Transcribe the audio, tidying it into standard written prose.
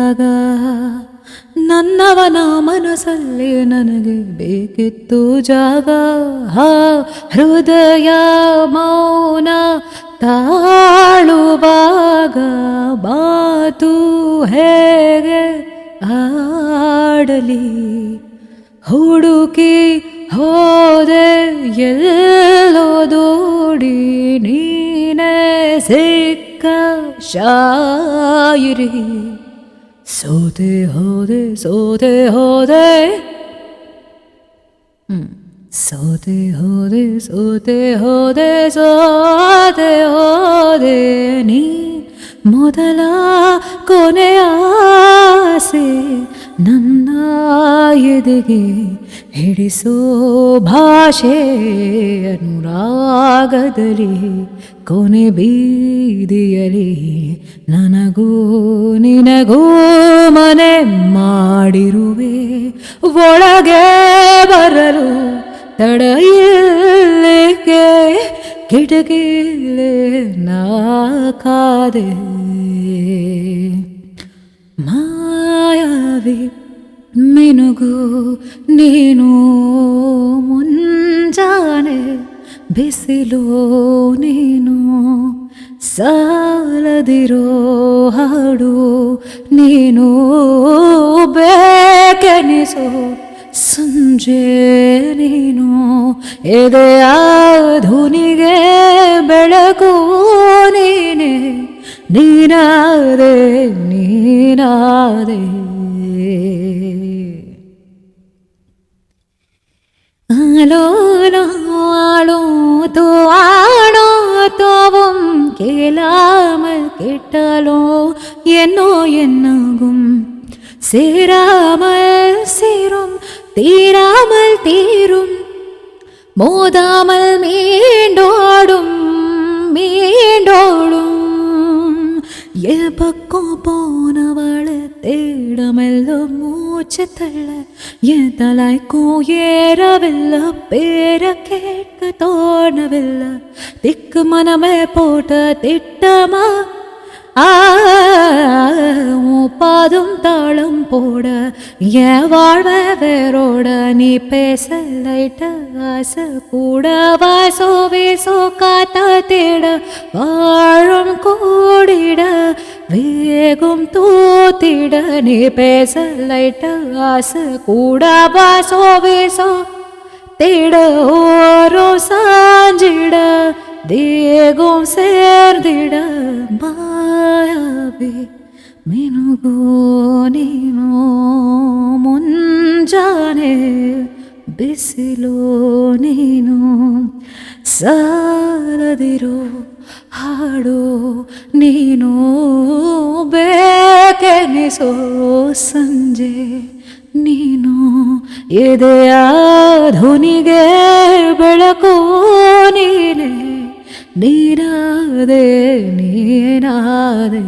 ಬಂದಾಗ ನನ್ನವನ ಮನಸ್ಸಲ್ಲಿ ನನಗೆ ಬೇಕಿತ್ತು ಜಾಗ. ಹೃದಯ ಮೌನ ತಾಳುವಾಗ ಮಾತು ಹೇಗೆ ಆಡಲಿ. ಹುಡುಕಿ ಹೋದೆ ಎಲ್ಲೋ ದೂಡಿ ನೀನೇ ಸಿಕ್ಕ ಶಾಯಿರಿ. ಸೋತೆ ಹೋದೆ ಸೋತೆ ಹೋದೆ ಸೋತೆ ಹೋದೆ ಸೋತೆ ಹೋದೆ ಸೋತೆ ಹೋದೆ ನೀ ಮೊದಲ ಕೊನೆಯ ಆಸೆ ನನ್ನ ಎದೆಗೆ ಹಿಡಿಸೋ ಭಾಷೆ ಅನುರಾಗದಲ್ಲಿ ಕೊನೆ ಬೀದಿಯಲಿ ನನಗೂ ನಿನಗೂ ಮನೆ ಮಾಡಿರುವೆ. ಒಳಗೆ ಬರಲು ತಡೆಯಿಲ್ಲಿಗೆ ಕಿಟಕಿಲೆ ನಾ ಕಾದೆ. ಮಾಯಾವಿ ಮಿನುಗು ನೀನು ಮುಂಜಾನೆ ಬಿಸಿಲು ನೀನು ಸಾಲದಿರೋ ಹಾಡು ನೀನು ಬೇಕೆನಿಸೋ ಸಂಜೆ ನೀನು ಎದೆಯ ಧುನಿಗೆ ಬೆಳಕು ನೀನೆ ನೀನಾದೆ ನೀನಾದೆ. आलो लो आलो तो आड़ो तो वम केलामल केटलो येनो येन्नागुम சேராமல் சேரும் தீராமல் தீரும் மோதாமல் மீண்டோடும் மீண்டோடும். எப்பக்கம் போனவளை தேடமெல்ல மூச்சு தள்ள என் தலைக்கும் ஏறவில்லை பேர கேட்க தோணவில்லை. திக்கு மனமே போட்ட திட்டமா பாதும் தாளம் போட என் வாழ்வ வேரோட நீ பேச லைட்ட ஆசை கூட வாசோ வேசோ காத்தா தேட வாழும் கூடிட வேகம் தூத்திட நீ பேச லைட்ட ஆசை கூட வாசோ வேசோ தேட ஓரோ சாஞ்சிட தேகம் சேர்ந்திட. ಮಾಯಾವಿ ಮಿನುಗು ನೀನು ಮುಂಜಾನೆ ಬಿಸಿಲು ನೀನು ಸಾಲದಿರೋ ಹಾಡು ನೀನು ಬೇಕೆನಿಸೋ ಸಂಜೆ ನೀನು ಎದೆಯ ಧುನಿಗೆ ಬೆಳಕು ನೀನೆ ನೀನಾದೆ ನೀನಾದೆ.